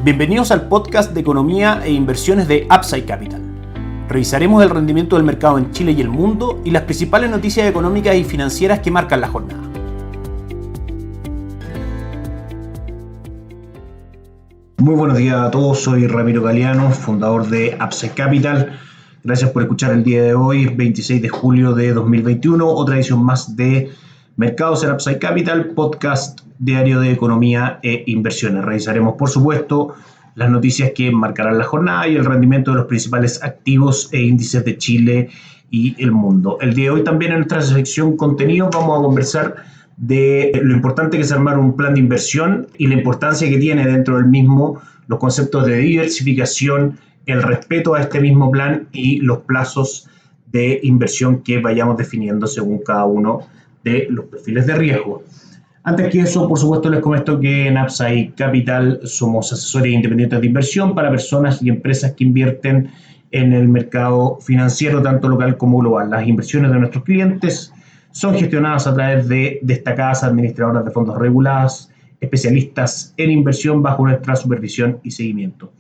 Bienvenidos al podcast de economía e inversiones de Upside Capital. Revisaremos el rendimiento del mercado en Chile y el mundo y las principales noticias económicas y financieras que marcan la jornada. Muy buenos días a todos, soy Ramiro Galeano, fundador de Upside Capital. Gracias por escuchar el día de hoy, 26 de julio de 2021, otra edición más de Mercados en Upside Capital, podcast diario de economía e inversiones. Revisaremos, por supuesto, las noticias que marcarán la jornada y el rendimiento de los principales activos e índices de Chile y el mundo. El día de hoy también en nuestra sección contenido vamos a conversar de lo importante que es armar un plan de inversión y la importancia que tiene dentro del mismo los conceptos de diversificación, el respeto a este mismo plan y los plazos de inversión que vayamos definiendo según cada uno de los perfiles de riesgo. Antes que eso, por supuesto, les comento que en Upside Capital somos asesores independientes de inversión para personas y empresas que invierten en el mercado financiero, tanto local como global. Las inversiones de nuestros clientes son gestionadas a través de destacadas administradoras de fondos reguladas, especialistas en inversión bajo nuestra supervisión y seguimiento.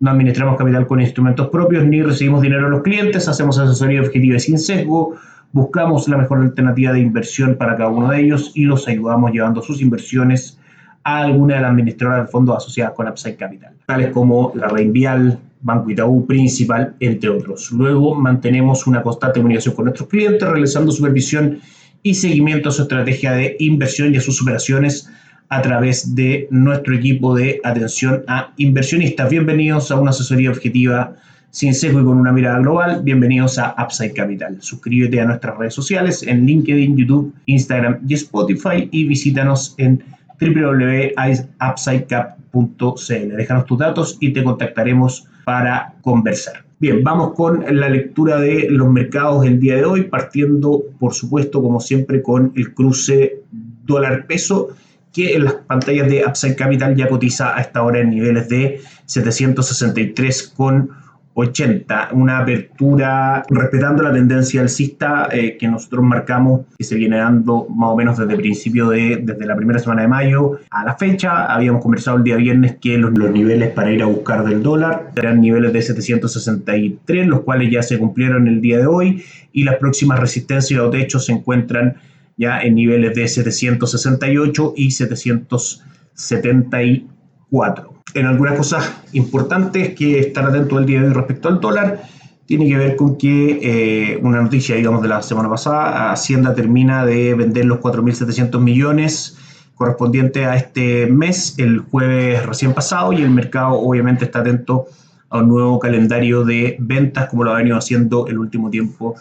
No administramos capital con instrumentos propios ni recibimos dinero a los clientes, hacemos asesoría objetiva y sin sesgo, buscamos la mejor alternativa de inversión para cada uno de ellos y los ayudamos llevando sus inversiones a alguna de las administradoras de fondos asociadas con Upside Capital, tales como la Reinvial, Banco Itaú, Principal, entre otros. Luego mantenemos una constante comunicación con nuestros clientes, realizando supervisión y seguimiento a su estrategia de inversión y a sus operaciones a través de nuestro equipo de atención a inversionistas. Bienvenidos a una asesoría objetiva sin sesgo y con una mirada global. Bienvenidos a Upside Capital. Suscríbete a nuestras redes sociales en LinkedIn, YouTube, Instagram y Spotify y visítanos en www.upsidecap.cl. Déjanos tus datos y te contactaremos para conversar. Bien, vamos con la lectura de los mercados el día de hoy, partiendo, por supuesto, como siempre, con el cruce dólar-peso, que en las pantallas de Upside Capital ya cotiza a esta hora en niveles de 763,80, una apertura respetando la tendencia alcista que nosotros marcamos, que se viene dando más o menos desde la primera semana de mayo a la fecha. Habíamos conversado el día viernes que los niveles para ir a buscar del dólar eran niveles de 763, los cuales ya se cumplieron el día de hoy, y las próximas resistencias o techos se encuentran ya en niveles de 768 y 774. En algunas cosas importantes que estar atentos el día de hoy respecto al dólar, tiene que ver con que una noticia, digamos, de la semana pasada, Hacienda termina de vender los 4.700 millones correspondientes a este mes, el jueves recién pasado, y el mercado obviamente está atento a un nuevo calendario de ventas, como lo ha venido haciendo el último tiempo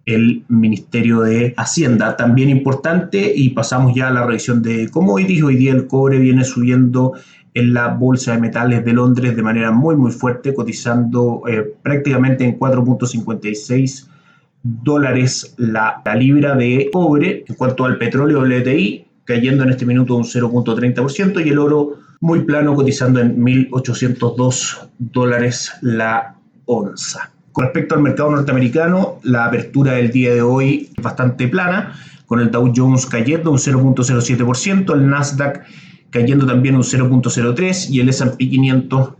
el Ministerio de Hacienda. También importante, y pasamos ya a la revisión de commodities, hoy día el cobre viene subiendo en la Bolsa de Metales de Londres de manera muy fuerte, cotizando prácticamente en $4.56 la libra de cobre. En cuanto al petróleo WTI, cayendo en este minuto un 0.30%, y el oro muy plano, cotizando en $1.802 la onza. Con respecto al mercado norteamericano, la apertura del día de hoy es bastante plana, con el Dow Jones cayendo un 0.07%, el Nasdaq cayendo también un 0.03% y el S&P 500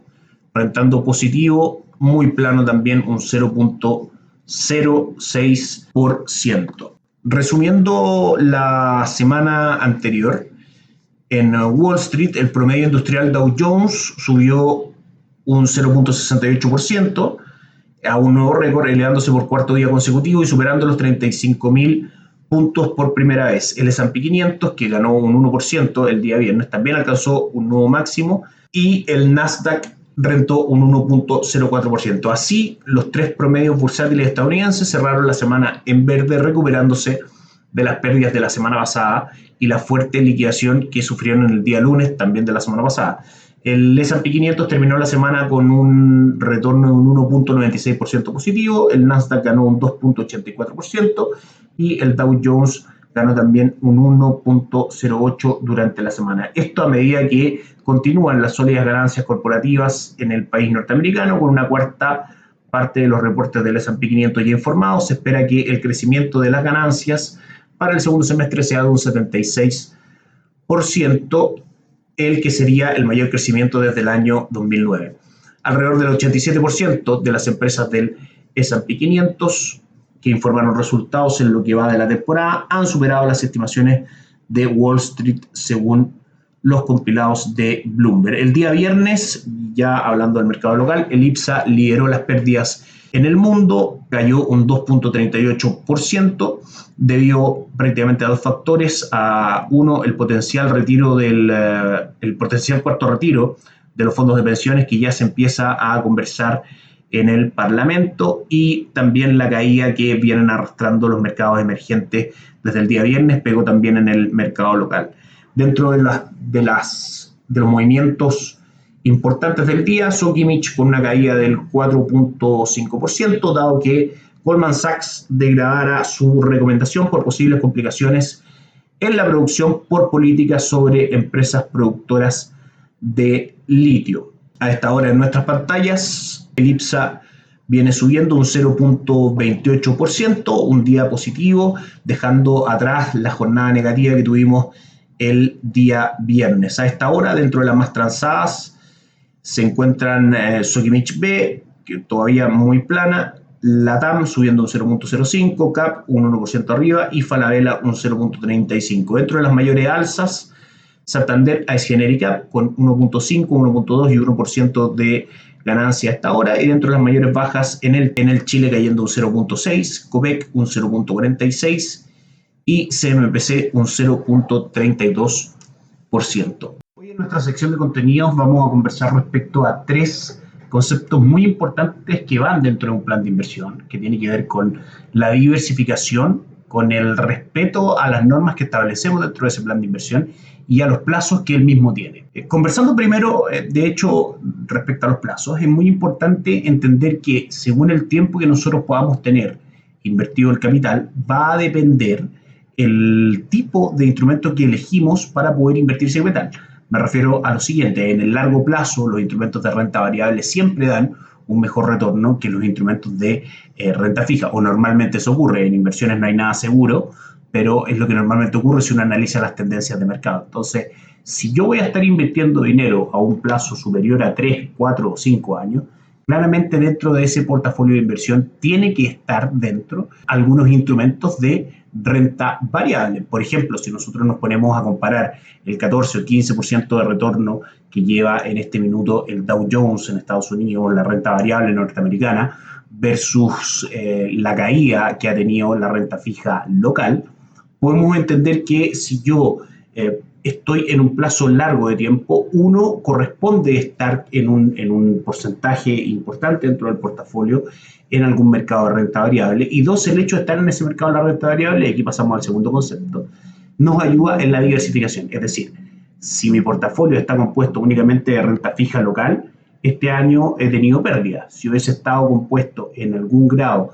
rentando positivo, muy plano también un 0.06%. Resumiendo la semana anterior, en Wall Street el promedio industrial Dow Jones subió un 0.68%, a un nuevo récord, elevándose por cuarto día consecutivo y superando los 35.000 puntos por primera vez. El S&P 500, que ganó un 1% el día viernes, también alcanzó un nuevo máximo, y el Nasdaq rentó un 1.04%. Así, los tres promedios bursátiles estadounidenses cerraron la semana en verde, recuperándose de las pérdidas de la semana pasada y la fuerte liquidación que sufrieron en el día lunes también de la semana pasada. El S&P 500 terminó la semana con un retorno de un 1.96% positivo, el Nasdaq ganó un 2.84% y el Dow Jones ganó también un 1.08% durante la semana. Esto a medida que continúan las sólidas ganancias corporativas en el país norteamericano, con una cuarta parte de los reportes del S&P 500 ya informados. Se espera que el crecimiento de las ganancias para el segundo semestre sea de un 76%, el que sería el mayor crecimiento desde el año 2009. Alrededor del 87% de las empresas del S&P 500 que informaron resultados en lo que va de la temporada han superado las estimaciones de Wall Street según los compilados de Bloomberg. El día viernes, ya hablando del mercado local, el IPSA lideró las pérdidas en el mundo, cayó un 2.38% debido prácticamente a dos factores. Uno, el potencial cuarto retiro de los fondos de pensiones que ya se empieza a conversar en el Parlamento, y también la caída que vienen arrastrando los mercados emergentes desde el día viernes, pegó también en el mercado local. Dentro de los movimientos importantes del día, Sokimich con una caída del 4.5%, dado que Goldman Sachs degradara su recomendación por posibles complicaciones en la producción por políticas sobre empresas productoras de litio. A esta hora en nuestras pantallas, el IPSA viene subiendo un 0.28%, un día positivo, dejando atrás la jornada negativa que tuvimos el día viernes. A esta hora, dentro de las más transadas, se encuentran Sokimich B, que todavía muy plana, Latam subiendo un 0.05, CAP un 1% arriba y Falabella un 0.35. Dentro de las mayores alzas, Santander AS Generica con 1.5, 1.2 y 1% de ganancia a esta hora, y dentro de las mayores bajas en el Chile cayendo un 0.6, Copec un 0.46 y CMPC un 0.32%. Hoy en nuestra sección de contenidos vamos a conversar respecto a tres conceptos muy importantes que van dentro de un plan de inversión, que tiene que ver con la diversificación, con el respeto a las normas que establecemos dentro de ese plan de inversión y a los plazos que él mismo tiene. Conversando primero, de hecho, respecto a los plazos, es muy importante entender que según el tiempo que nosotros podamos tener invertido el capital, va a depender el tipo de instrumento que elegimos para poder invertir ese capital. Me refiero a lo siguiente: en el largo plazo los instrumentos de renta variable siempre dan un mejor retorno que los instrumentos de renta fija, o normalmente eso ocurre. En inversiones no hay nada seguro, pero es lo que normalmente ocurre si uno analiza las tendencias de mercado. Entonces, si yo voy a estar invirtiendo dinero a un plazo superior a 3, 4 o 5 años, claramente dentro de ese portafolio de inversión tiene que estar dentro algunos instrumentos de renta variable. Por ejemplo, si nosotros nos ponemos a comparar el 14 o 15% de retorno que lleva en este minuto el Dow Jones en Estados Unidos, la renta variable norteamericana, versus la caída que ha tenido la renta fija local, podemos entender que si yo estoy en un plazo largo de tiempo, uno, corresponde estar en un porcentaje importante dentro del portafolio en algún mercado de renta variable, y dos, el hecho de estar en ese mercado de la renta variable, y aquí pasamos al segundo concepto, nos ayuda en la diversificación. Es decir, si mi portafolio está compuesto únicamente de renta fija local, este año he tenido pérdidas. Si hubiese estado compuesto en algún grado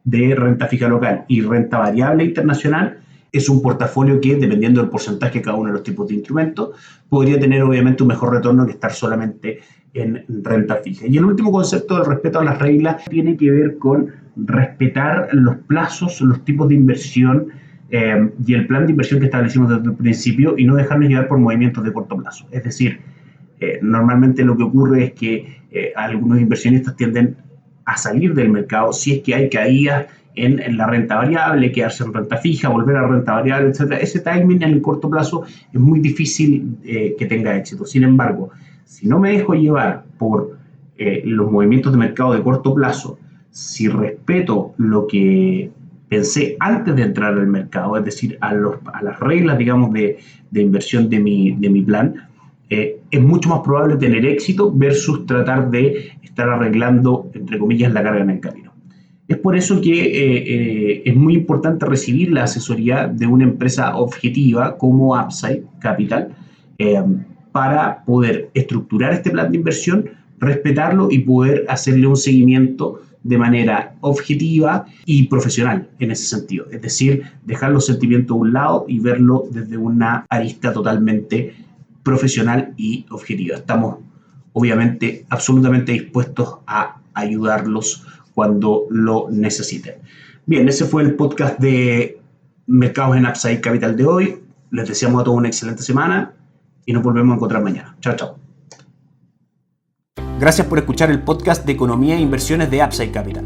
de renta fija local y renta variable internacional, es un portafolio que, dependiendo del porcentaje de cada uno de los tipos de instrumentos, podría tener obviamente un mejor retorno que estar solamente en renta fija. Y el último concepto del respeto a las reglas tiene que ver con respetar los plazos, los tipos de inversión y el plan de inversión que establecimos desde el principio, y no dejarnos llevar por movimientos de corto plazo. Es decir, normalmente lo que ocurre es que algunos inversionistas tienden a salir del mercado si es que hay caídas en la renta variable, quedarse en renta fija, volver a la renta variable, etc. Ese timing en el corto plazo es muy difícil que tenga éxito. Sin embargo, si no me dejo llevar por los movimientos de mercado de corto plazo, si respeto lo que pensé antes de entrar al mercado, es decir, a las reglas, digamos, de inversión de mi plan, es mucho más probable tener éxito versus tratar de estar arreglando, entre comillas, la carga en el camino. Es por eso que es muy importante recibir la asesoría de una empresa objetiva como Upside Capital para poder estructurar este plan de inversión, respetarlo y poder hacerle un seguimiento de manera objetiva y profesional en ese sentido. Es decir, dejar los sentimientos a un lado y verlo desde una arista totalmente profesional y objetiva. Estamos obviamente absolutamente dispuestos a ayudarlos cuando lo necesiten. Bien, ese fue el podcast de Mercados en Upside Capital de hoy. Les deseamos a todos una excelente semana. y nos volvemos a encontrar mañana. Chao, chao. Gracias por escuchar el podcast de Economía e Inversiones de Upside Capital.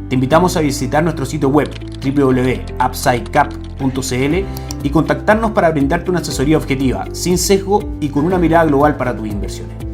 Te invitamos a visitar nuestro sitio web www.upsidecap.cl y contactarnos para brindarte una asesoría objetiva, sin sesgo y con una mirada global para tus inversiones.